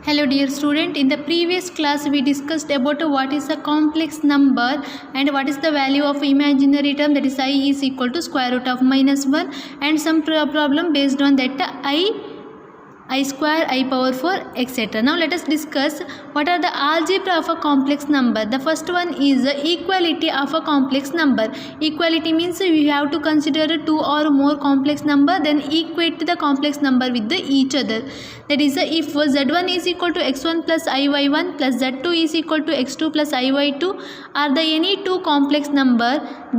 Hello dear student, in the previous class we discussed about what is a complex number and what is the value of imaginary term, that is I is equal to square root of -1, and some problem based on that I square, I power 4, etc. Now let us discuss what are the algebra of a complex number. The first one is the equality of a complex number. Equality means we have to consider two or more complex number, then equate the complex number with each other. That is, if z1 is equal to x1 plus iy1 plus z2 is equal to x2 plus iy2 are the any two complex number,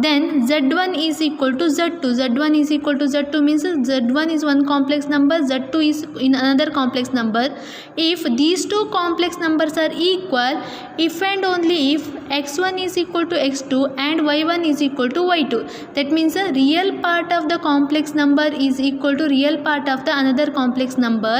then z1 is equal to z2. z1 is equal to z2 means z1 is one complex number, z2 is in another complex number. If these two complex numbers are equal, if and only if x1 is equal to x2 and y1 is equal to y2, that means the real part of the complex number is equal to real part of the another complex number,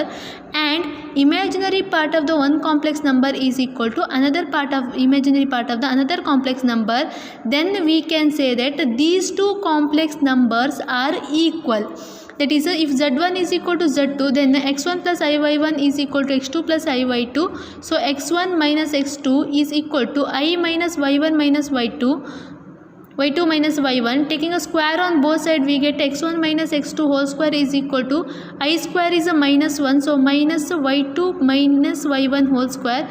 and imaginary part of the one complex number is equal to another part of imaginary part of the another complex number, then we can say that these two complex numbers are equal. That is, if z1 is equal to z2, then x1 plus iy1 is equal to x2 plus iy2. So x1 minus x2 is equal to I minus y1 minus y2, y2 minus y1. Taking a square on both sides, we get x1 minus x2 whole square is equal to I square is a -1, so minus y2 minus y1 whole square.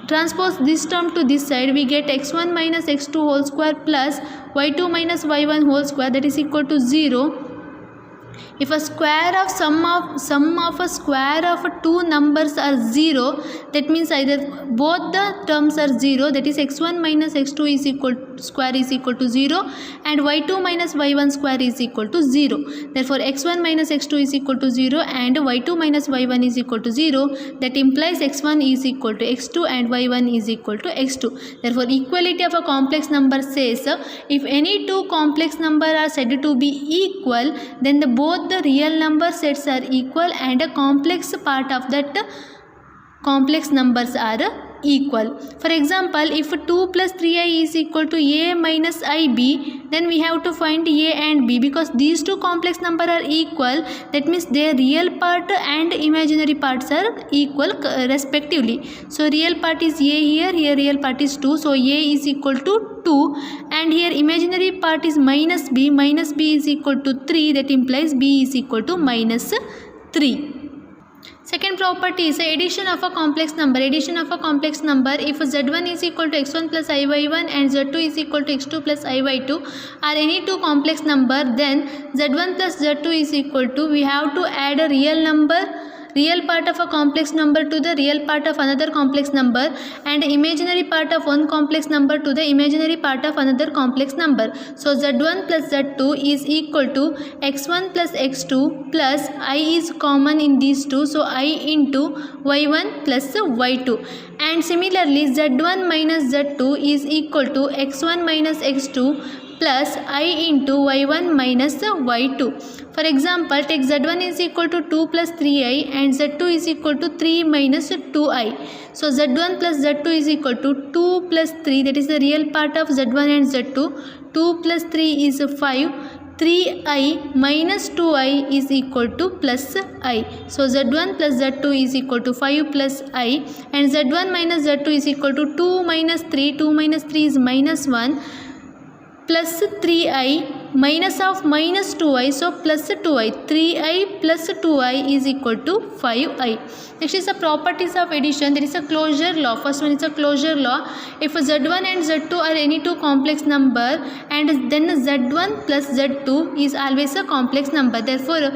Transpose this term to this side, we get x1 minus x2 whole square plus y2 minus y1 whole square, that is equal to 0. If a square of sum of a square of two numbers are 0, that means either both the terms are 0, that is x1 minus x2 is equal square is equal to 0 and y2 minus y1 square is equal to 0. Therefore x1 minus x2 is equal to 0 and y2 minus y1 is equal to 0. That implies x1 is equal to x2 and y1 is equal to x2. Therefore equality of a complex number says if any two complex number are said to be equal, then both the real number sets are equal and a complex part of that complex numbers are equal. For example, if 2 plus 3i is equal to a minus ib, then we have to find a and b. Because these two complex number are equal, that means their real part and imaginary parts are equal respectively. So real part is a here real part is 2, so a is equal to 2, and here imaginary part is minus b is equal to 3, that implies b is equal to minus 3. Second property is addition of a complex number. Addition of a complex number, if z1 is equal to x1 plus iy1 and z2 is equal to x2 plus iy2 are any two complex number, then z1 plus z2 is equal to, we have to add a real part of a complex number to the real part of another complex number, and imaginary part of one complex number to the imaginary part of another complex number. So z1 plus z2 is equal to x1 plus x2 plus I is common in these two, so I into y1 plus y2. And similarly z1 minus z2 is equal to x1 minus x2 plus I into y1 minus y2. For example, take z1 is equal to 2 plus 3i and z2 is equal to 3 minus 2i. So z1 plus z2 is equal to 2 plus 3, that is the real part of z1 and z2. 2 plus 3 is 5. 3i minus 2i is equal to plus I. So z1 plus z2 is equal to 5 plus I, and z1 minus z2 is equal to 2 minus 3. 2 minus 3 is minus 1 plus 3i minus of minus 2i, so plus 2i. 3i plus 2i is equal to 5i. Next is the properties of addition. There is a closure law. First one is a closure law. If z1 and z2 are any two complex number, and then z1 plus z2 is always a complex number, therefore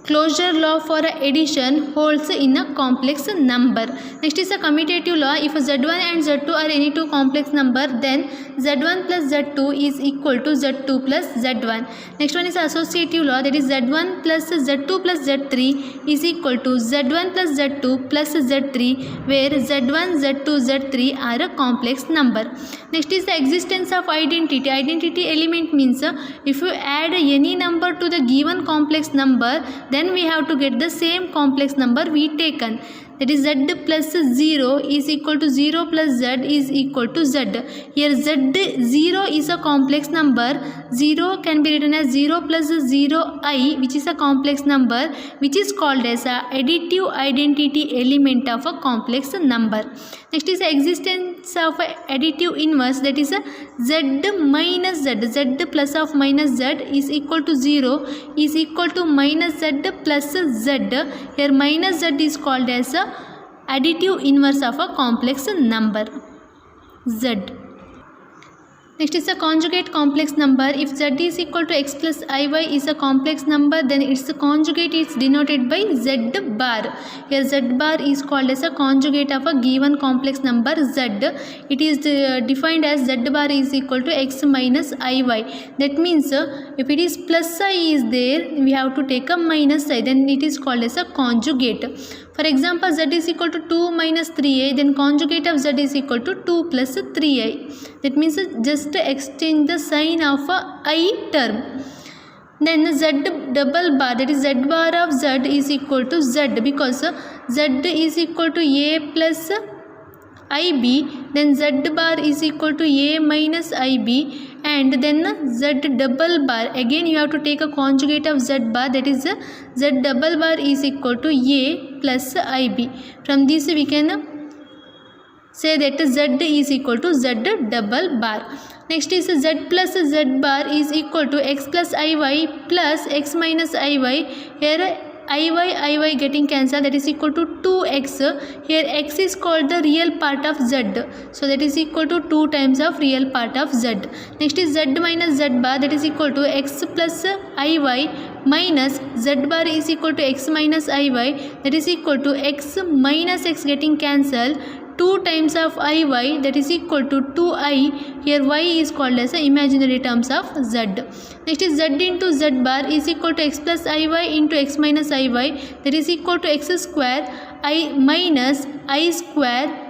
closure law for addition holds in a complex number. Next is a commutative law. If z1 and z2 are any two complex number, then z1 plus z2 is equal to z2 plus z1. Next one is associative law. That is z1 plus z2 plus z3 is equal to z1 plus z2 plus z3, where z1, z2, z3 are a complex number. Next is the existence of identity. Identity element means if you add any number to the given complex number, then then we have to get the same complex number we taken. That is z plus 0 is equal to 0 plus z is equal to z. Here z0 is a complex number. 0 can be written as 0 plus 0i, which is a complex number, which is called as a additive identity element of a complex number. Next is the existence of a additive inverse, that is a z minus z. Z plus of minus z is equal to 0 is equal to minus z plus z. Here minus z is called as a additive inverse of a complex number z. Next is a conjugate complex number. If z is equal to x plus iy is a complex number, then its conjugate is denoted by z bar. Here z bar is called as a conjugate of a given complex number z. It is defined as z bar is equal to x minus iy. That means if it is plus I is there, we have to take a minus I, then it is called as a conjugate. For example, z is equal to 2 minus 3i, then conjugate of z is equal to 2 plus 3i. That means just exchange the sign of a I term. Then z double bar, that is z bar of z is equal to z, because z is equal to a plus ib, then z bar is equal to a minus ib, and then z double bar, again you have to take a conjugate of z bar, that is z double bar is equal to a plus ib. From this we can say that z is equal to z double bar. Next is z plus z bar is equal to x plus iy plus x minus iy. Here iy getting cancelled, that is equal to 2x. Here x is called the real part of z, so that is equal to 2 times of real part of z. Next is z minus z bar, that is equal to x plus iy minus z bar is equal to x minus iy, that is equal to x minus x getting cancelled, 2 times of iy, that is equal to 2i. Here y is called as the imaginary terms of z. Next is z into z bar is equal to x plus iy into x minus iy, that is equal to x square I minus I square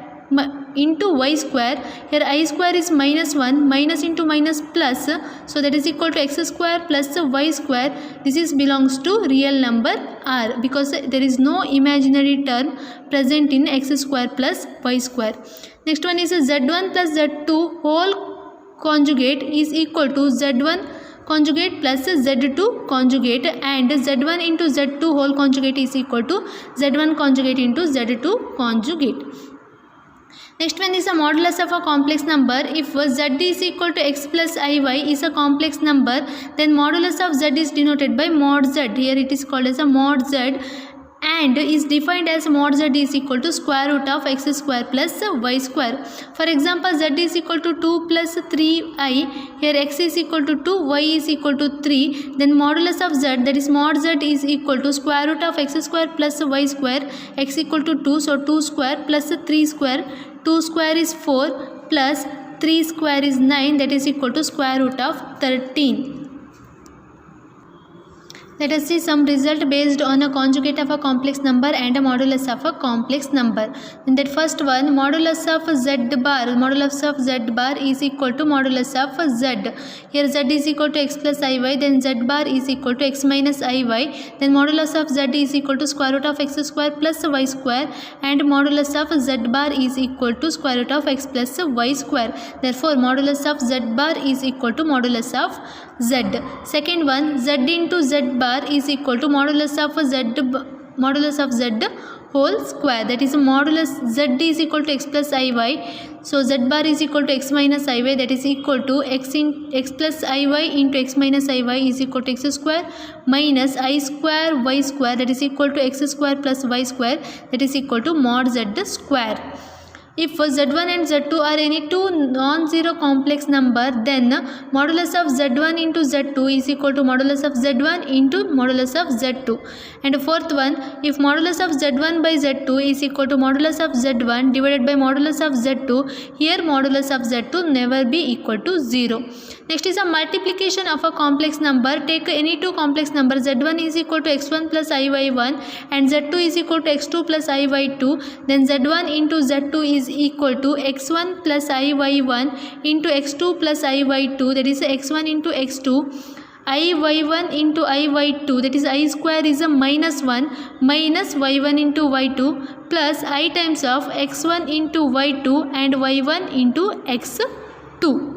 into y square. Here I square is minus 1, minus into minus plus, so that is equal to x square plus y square. This is belongs to real number r, because there is no imaginary term present in x square plus y square. Next one is z1 plus z2 whole conjugate is equal to z1 conjugate plus z2 conjugate, and z1 into z2 whole conjugate is equal to z1 conjugate into z2 conjugate. Next one is a modulus of a complex number. If z is equal to x plus iy is a complex number, then modulus of z is denoted by mod z. Here it is called as a mod z, and is defined as mod z is equal to square root of x square plus y square. For example, z is equal to 2 plus 3i. Here x is equal to 2, y is equal to 3. Then modulus of z, that is mod z is equal to square root of x square plus y square. X equal to 2, so 2 square plus 3 square. 2 square is 4 plus 3 square is 9, that is equal to square root of 13. Let us see some result based on a conjugate of a complex number and a modulus of a complex number. In that first one, modulus of z bar is equal to modulus of z. Here z is equal to x plus iy, then z bar is equal to x minus iy, then modulus of z is equal to square root of x square plus y square, and modulus of z bar is equal to square root of x plus y square. Therefore, modulus of z bar is equal to modulus of z. Second one, z into z bar is equal to modulus of z whole square, that is modulus z is equal to x plus iy, so z bar is equal to x minus iy, that is equal to x plus iy into x minus iy is equal to x square minus I square y square, that is equal to x square plus y square, that is equal to mod z square. If z1 and z2 are any two non-zero complex number, then modulus of z1 into z2 is equal to modulus of z1 into modulus of z2. And fourth one, if modulus of z1 by z2 is equal to modulus of z1 divided by modulus of z2, here modulus of z2 never be equal to 0. Next is a multiplication of a complex number. Take any two complex numbers. Z1 is equal to x1 plus iy1 and z2 is equal to x2 plus iy2. Then z1 into z2 is equal to x1 plus iy1 into x2 plus iy2, that is x1 into x2. iy1 into iy2, that is I square is a minus 1 minus y1 into y2 plus I times of x1 into y2 and y1 into x2.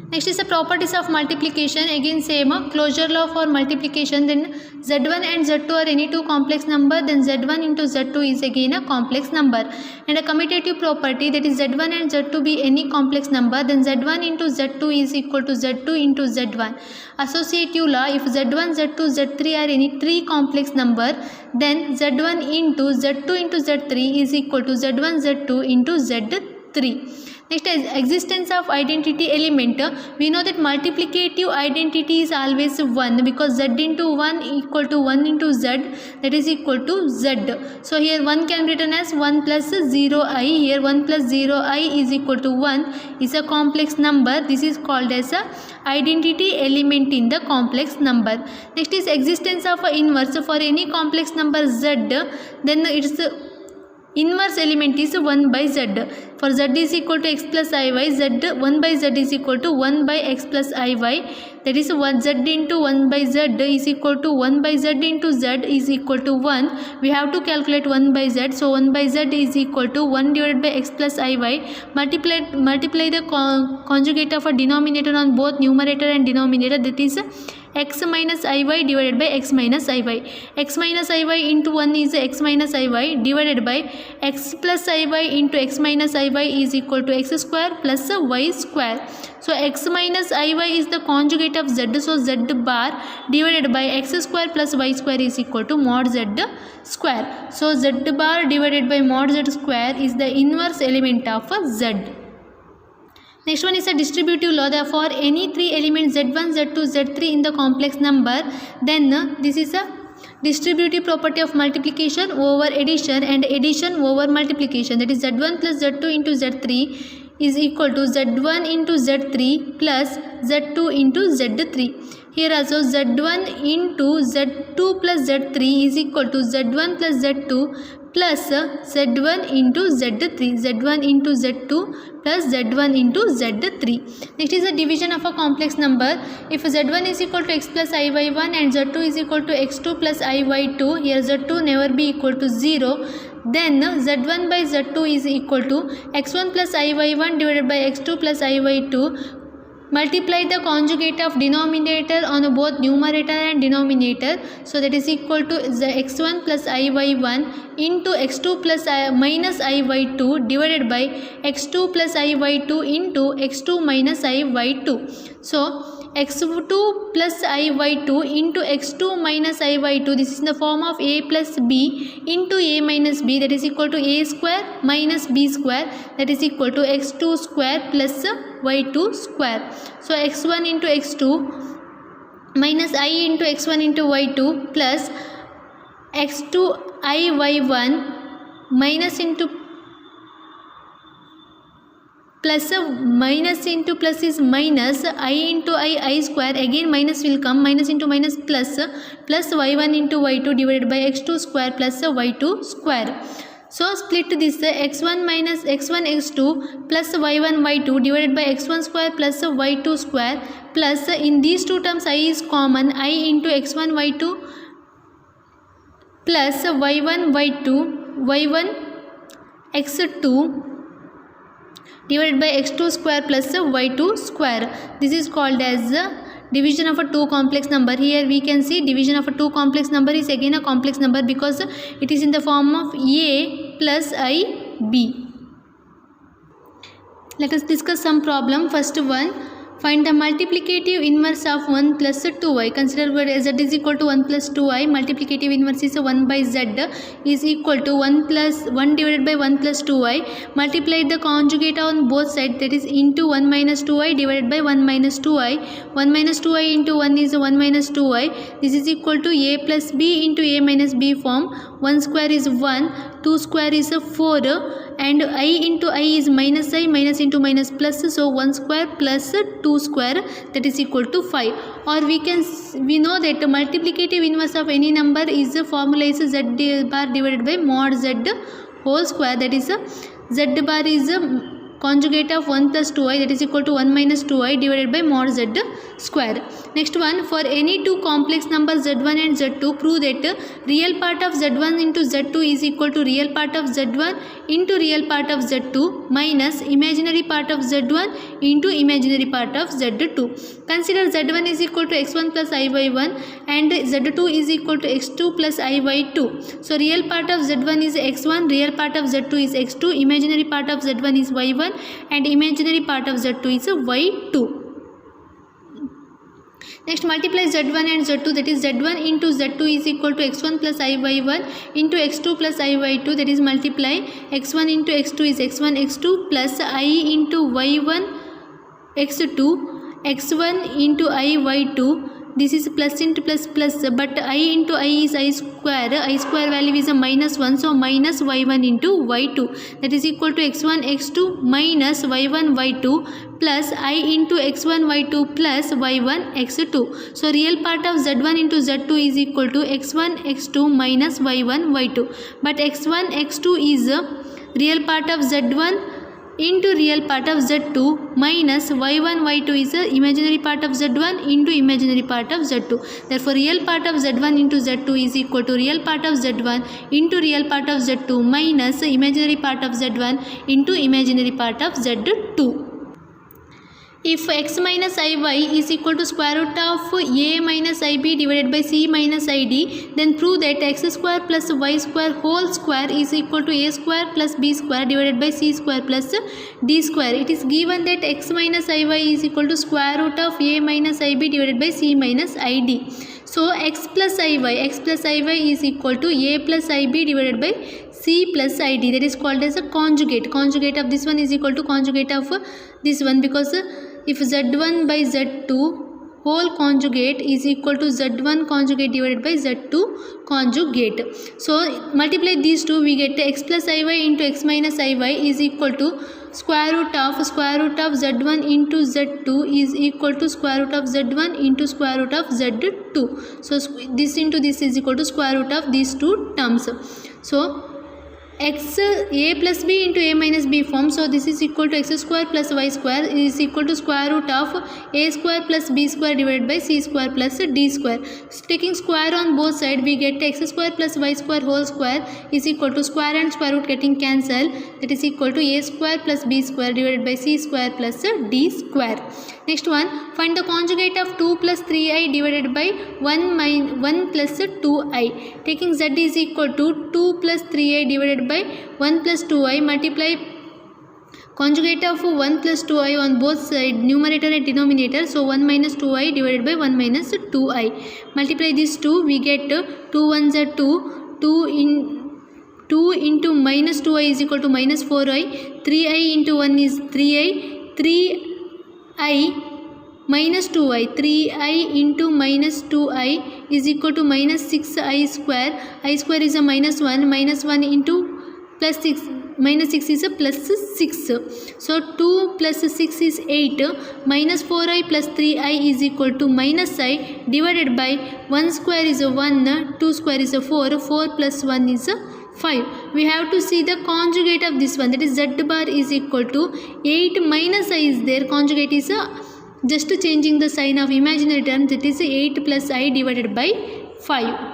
Next is the properties of multiplication. Again same closure law for multiplication. Then z1 and z2 are any two complex number, then z1 into z2 is again a complex number. And a commutative property, that is z1 and z2 be any complex number, then z1 into z2 is equal to z2 into z1. Associative law, if z1, z2, z3 are any three complex number, then z1 into z2 into z3 is equal to z1 z2 into z3. Next is existence of identity element. We know that multiplicative identity is always 1 because z into 1 equal to 1 into z, that is equal to z. So here 1 can be written as 1 plus 0i. Here 1 plus 0i is equal to 1 is a complex number. This is called as a identity element in the complex number. Next is existence of a inverse. For any complex number z, then its inverse element is 1 by z. For z is equal to x plus iy, 1 by z is equal to 1 by x plus iy. That is 1 z into 1 by z is equal to 1 by z into z is equal to 1. We have to calculate 1 by z. So 1 by z is equal to 1 divided by x plus iy. Multiply the conjugate of a denominator on both numerator and denominator, that is x minus iy divided by x minus iy. X minus iy into 1 is x minus iy divided by x plus iy into x minus iy is equal to x square plus y square. So x minus iy is the conjugate of z. So z bar divided by x square plus y square is equal to mod z square. So z bar divided by mod z square is the inverse element of z. Next one is a distributive law. Therefore, any three elements z1, z2, z3 in the complex number, then this is a distributive property of multiplication over addition and addition over multiplication. That is z1 plus z2 into z3 is equal to z1 into z3 plus z2 into z3. Here also z1 into z2 plus z3 is equal to z1 plus z2 plus z1 into z3, z1 into z2 plus z1 into z3. Next is the division of a complex number. If z1 is equal to x plus iy1 and z2 is equal to x2 plus iy2, here z2 never be equal to 0, then z1 by z2 is equal to x1 plus iy1 divided by x2 plus iy2. Multiply the conjugate of denominator on both numerator and denominator. So that is equal to the x1 plus iy1 into x2 plus minus iy2 divided by x2 plus iy2 into x2 minus iy2. So x2 plus iy2 into x2 minus iy2, this is in the form of a plus b into a minus b, that is equal to a square minus b square, that is equal to x2 square plus y2 square. So x1 into x2 minus I into x1 into y2 plus x2 iy1 minus into plus minus into plus is minus I into I square, again minus will come, minus into minus plus y1 into y2 divided by x2 square plus y2 square. So split this x1 minus x1 x2 plus y1 y2 divided by x1 square plus y2 square plus in these two terms I is common, I into x1 y2 plus y1 y2 y1 x2 divided by x2 square plus y2 square. This is called as division of a two complex number. Here we can see division of a two complex number is again a complex number because it is in the form of a plus ib. Let us discuss some problem. First one, find the multiplicative inverse of 1 plus 2i. Consider where z is equal to 1 plus 2i. Multiplicative inverse is 1 by z is equal to 1 divided by 1 plus 2i. Multiply the conjugate on both sides, that is into 1 minus 2i divided by 1 minus 2i. 1 minus 2i into 1 is 1 minus 2i. This is equal to a plus b into a minus b form. 1 square is 1, 2 square is 4, and I into I is minus I, minus into minus plus, so 1 square plus 2 square, that is equal to 5. Or we know that multiplicative inverse of any number is the formula is z bar divided by mod z whole square, that is z bar is conjugate of 1 plus 2i, that is equal to 1 minus 2i divided by mod z square. Next one, for any two complex numbers z1 and z2, prove that real part of z1 into z2 is equal to real part of z1 into real part of z2 minus imaginary part of z1 into imaginary part of z2. Consider z1 is equal to x1 plus I by 1 and z2 is equal to x2 plus I by 2. So real part of z1 is x1, real part of z2 is x2, imaginary part of z1 is y1 and imaginary part of z2 is y2. Next, multiply z1 and z2, that is z1 into z2 is equal to x1 plus I by 1 into x2 plus I by 2, that is multiply x1 into x2 is x1 x2 plus I into y1 x2 x1 into I y2. This is plus into plus plus, but I into I is I square value is a minus 1, so minus y1 into y2, that is equal to x1 x2 minus y1 y2 plus I into x1 y2 plus y1 x2. So real part of z1 into z2 is equal to x1 x2 minus y1 y2, but x1 x2 is real part of z1 into real part of z2 minus y1 y2 is the imaginary part of z1 into imaginary part of z2. Therefore real part of z1 into z2 is equal to real part of z1 into real part of z2 minus imaginary part of z1 into imaginary part of z2. If x minus iy is equal to square root of a minus ib divided by c minus id, then prove that x square plus y square whole square is equal to a square plus b square divided by c square plus d square. It is given that x minus iy is equal to square root of a minus ib divided by c minus id. So x plus iy is equal to a plus ib divided by c plus id, that is called as a conjugate. Conjugate of this one is equal to conjugate of this one, because if z1 by z2 whole conjugate is equal to z1 conjugate divided by z2 conjugate. So multiply these two, we get x plus iy into x minus iy is equal to square root of z1 into z2 is equal to square root of z1 into square root of z2. So this into this is equal to square root of these two terms. So x a plus b into a minus b form, so this is equal to x square plus y square is equal to square root of a square plus b square divided by c square plus d square. So taking square on both sides, we get x square plus y square whole square is equal to square and square root getting cancelled, that is equal to a square plus b square divided by c square plus d square. Next one, find the conjugate of 2 plus 3i divided by 1 plus 2i. Taking z is equal to 2 plus 3i divided by 1 plus 2i, multiply conjugate of 1 plus 2i on both sides, numerator and denominator. So 1 minus 2i divided by 1 minus 2i. Multiply these two, we get 2 1s are 2 into minus 2i is equal to minus 4i. 3i into 1 is 3i. 3i minus 2i. 3i into minus 2i is equal to minus 6i square. I square is a minus 1. Minus 1 into plus 6. Minus 6 is a plus 6. So 2 plus 6 is 8. Minus 4i plus 3i is equal to minus I divided by 1 square is a 1. 2 square is a 4. 4 plus 1 is a 5. We have to see the conjugate of this one, that is z bar is equal to 8 minus I is there. Conjugate is just changing the sign of imaginary term, that is 8 plus I divided by 5.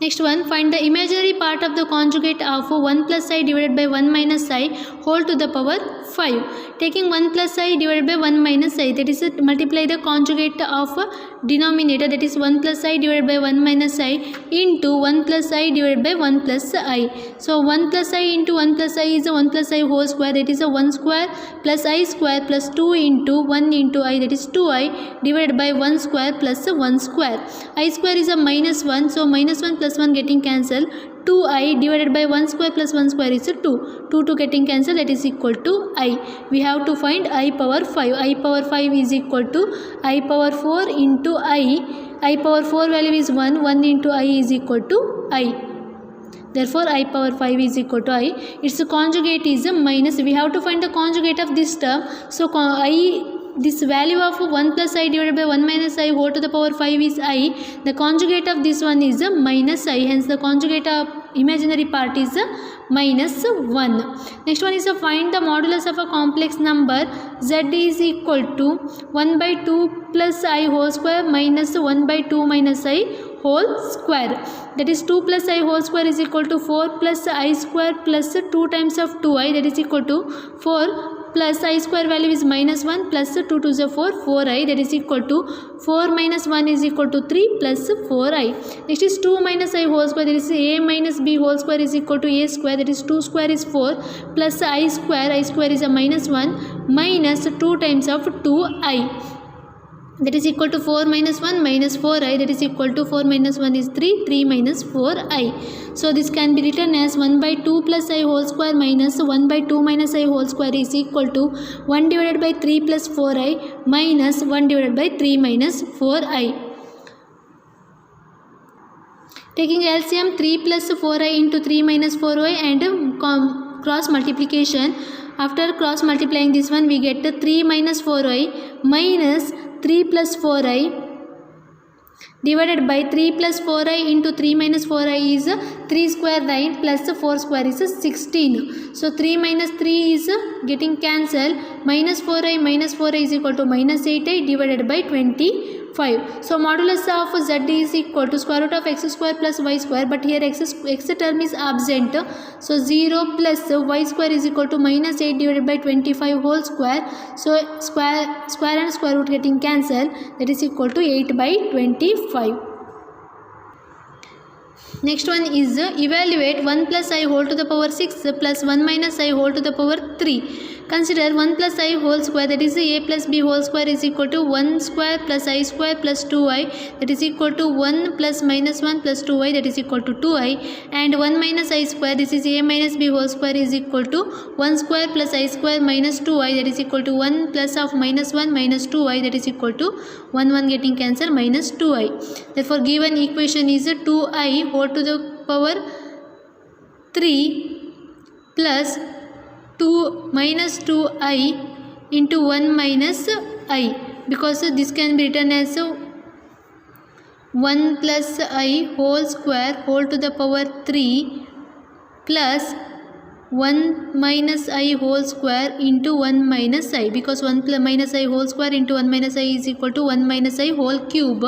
Next one, find the imaginary part of the conjugate of 1 plus I divided by 1 minus I whole to the power 5. Taking 1 plus I divided by 1 minus I, that is multiply the conjugate of denominator, that is 1 plus I divided by 1 minus I into 1 plus I divided by 1 plus I. So 1 plus I into 1 plus I is a 1 plus I whole square, that is a 1 square plus I square plus 2 into 1 into I, that is 2I divided by 1 square plus 1 square. I square is a minus 1, so minus 1 plus 1 getting cancelled. 2i divided by 1 square plus 1 square is a 2. 2 getting cancelled, that is equal to I. We have to find I power 5. I power 5 is equal to I power 4 into I. I power 4 value is 1. 1 into I is equal to I. Therefore, I power 5 is equal to I. Its conjugate is a minus. We have to find the conjugate of this term. So, I this value of 1 plus I divided by 1 minus I whole to the power 5 is I, the conjugate of this one is minus I, hence the conjugate of imaginary part is minus 1. Next one is find the modulus of a complex number z is equal to 1 by 2 plus I whole square minus 1 by 2 minus I whole square. That is 2 plus I whole square is equal to 4 plus I square plus 2 times of 2I, that is equal to 4 plus I square value is minus 1 plus 2 to the 4, 4I, that is equal to 4 minus 1 is equal to 3 plus 4I. Next is 2 minus I whole square, that is A minus B whole square is equal to A square, that is 2 square is 4 plus I square is a minus 1 minus 2 times of 2I. That is equal to 4 minus 1 minus 4I, that is equal to 4 minus 1 is 3, 3 minus 4I. So this can be written as 1 by 2 plus I whole square minus 1 by 2 minus I whole square is equal to 1 divided by 3 plus 4I minus 1 divided by 3 minus 4I. Taking LCM 3 plus 4I into 3 minus 4I and cross multiplication. After cross multiplying this one, we get 3 minus 4I minus 3 plus 4I divided by 3 plus 4I into 3 minus 4I is 3 square 9 plus 4 square is 16. So 3 minus 3 is getting cancelled. Minus 4I is equal to minus 8I divided by 25. So modulus of z is equal to square root of x square plus y square, but here x term is absent. So 0 plus y square is equal to minus 8 divided by 25 whole square. So square and square root getting cancelled, that is equal to 8 by 25. Next one is evaluate 1 plus I whole to the power 6 plus 1 minus I whole to the power 3. Consider 1 plus I whole square, that is a plus b whole square is equal to 1 square plus I square plus 2I, that is equal to 1 plus minus 1 plus 2I, that is equal to 2I, and 1 minus I square, this is a minus b whole square is equal to 1 square plus I square minus 2I, that is equal to 1 plus of minus 1 minus 2I, that is equal to 1 getting cancelled minus 2I. Therefore given equation is 2I whole to the power 3 plus 2 minus 2I into 1 minus I, because this can be written as 1 plus I whole square whole to the power 3 plus 1 minus I whole square into 1 minus I, because 1 minus I whole square into 1 minus I is equal to 1 minus I whole cube.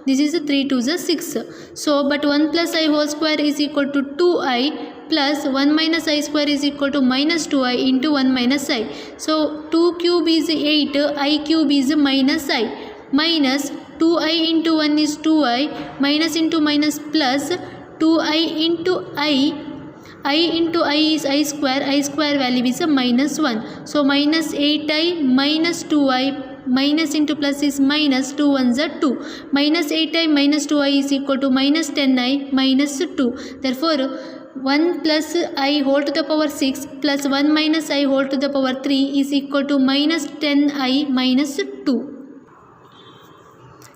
This is 3 to the 6. So but 1 plus I whole square is equal to 2I plus 1 minus I square is equal to minus 2I into 1 minus I. So 2 cube is 8, I cube is minus I, minus 2I into 1 is 2I, minus into minus plus 2I into I into I is I square value is a minus 1. So minus 8I minus 2I, minus into plus is minus, 2 ones are 2. Minus 8I minus 2I is equal to minus 10I minus 2. Therefore 1 plus I whole to the power 6 plus 1 minus I whole to the power 3 is equal to minus 10I minus 2.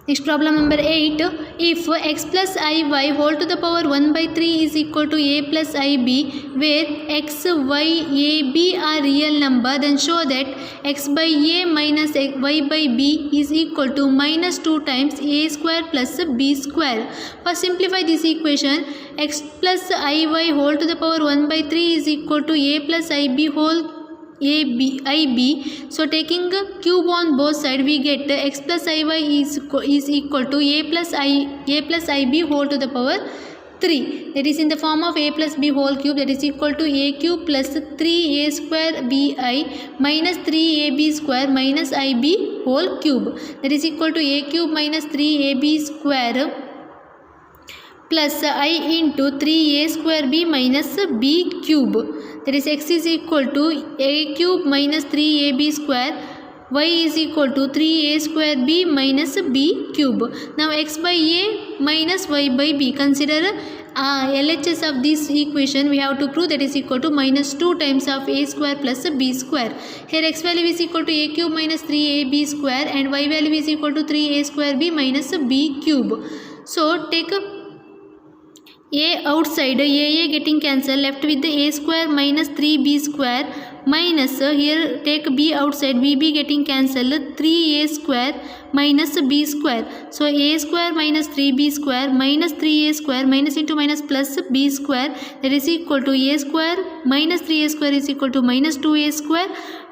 Next problem number 8. If x plus iy whole to the power 1 by 3 is equal to a plus ib, where x, y, a, b are real number, then show that x by a minus y by b is equal to minus 2 times a square plus b square. First simplify this equation. X plus iy whole to the power 1 by 3 is equal to a plus ib whole ib. So taking cube on both sides, we get x plus iy is equal to a plus ib whole to the power 3. That is in the form of a plus b whole cube, that is equal to a cube plus 3a square bi minus 3ab square minus ib whole cube. That is equal to a cube minus 3ab square plus I into 3a square b minus b cube. That is x is equal to a cube minus 3ab square, y is equal to 3a square b minus b cube. Now x by a minus y by b. Consider LHS of this equation. We have to prove that is equal to minus 2 times of a square plus b square. Here x value is equal to a cube minus 3ab square and y value is equal to 3a square b minus b cube. So take a outside, a getting cancelled, left with the a square minus 3b square minus, here take b outside, bb getting cancelled, 3a square minus b square. So a square minus 3b square minus 3a square, minus into minus plus b square, that is equal to a square minus 3a square is equal to minus 2a square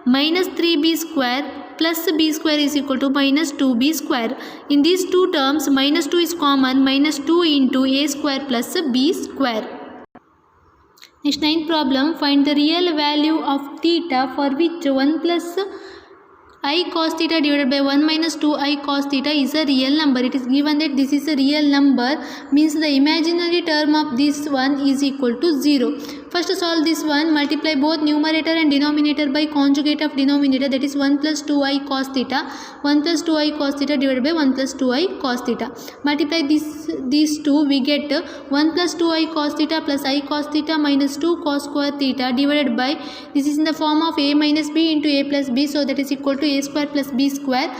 minus 3b square plus b square is equal to minus 2b square. In these two terms, minus 2 is common, minus 2 into a square plus b square. Next, ninth problem, find the real value of theta for which 1 plus I cos theta divided by 1 minus 2 I cos theta is a real number. It is given that this is a real number, means the imaginary term of this one is equal to 0. First solve this one, multiply both numerator and denominator by conjugate of denominator, that is 1 plus 2i cos theta. 1 plus 2i cos theta divided by 1 plus 2i cos theta. Multiply these two, we get 1 plus 2i cos theta plus I cos theta minus 2 cos square theta divided by, this is in the form of a minus b into a plus b, so that is equal to a square plus b square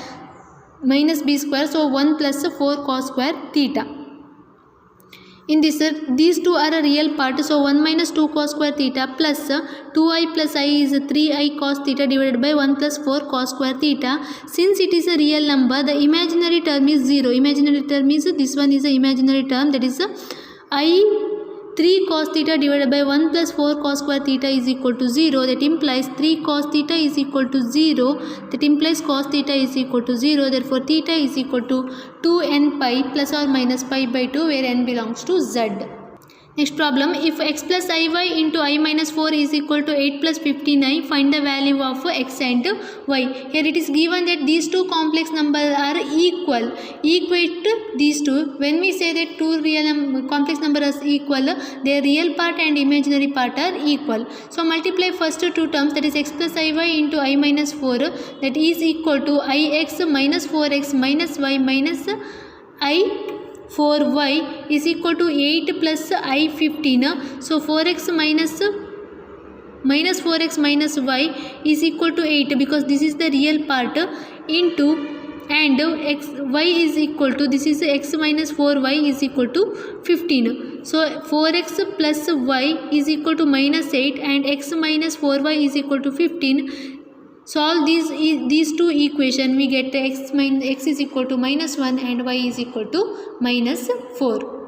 minus b square, so 1 plus 4 cos square theta. In this, these two are a real part, so 1 minus 2 cos square theta plus 2i plus I is 3i cos theta divided by 1 plus 4 cos square theta. Since it is a real number, the imaginary term is 0. Imaginary term is, this one is a imaginary term, that is I 3 cos theta divided by 1 plus 4 cos square theta is equal to 0. That implies 3 cos theta is equal to 0. That implies cos theta is equal to 0. Therefore, theta is equal to 2n pi plus or minus pi by 2, where n belongs to z. Next problem, if x plus iy into I minus 4 is equal to 8 plus 59, find the value of x and y. Here it is given that these two complex numbers are equal. Equate these two. When we say that two real complex numbers are equal, their real part and imaginary part are equal. So multiply first two terms, that is x plus iy into I minus 4, that is equal to ix minus 4x minus y minus I 4y is equal to 8 plus I 15. So 4x minus 4x minus y is equal to 8, because this is the real part, into, and x y is equal to, this is x minus 4y is equal to 15. So 4x plus y is equal to minus 8 and x minus 4y is equal to 15. Solve these two equations, we get x is equal to minus 1 and y is equal to minus 4.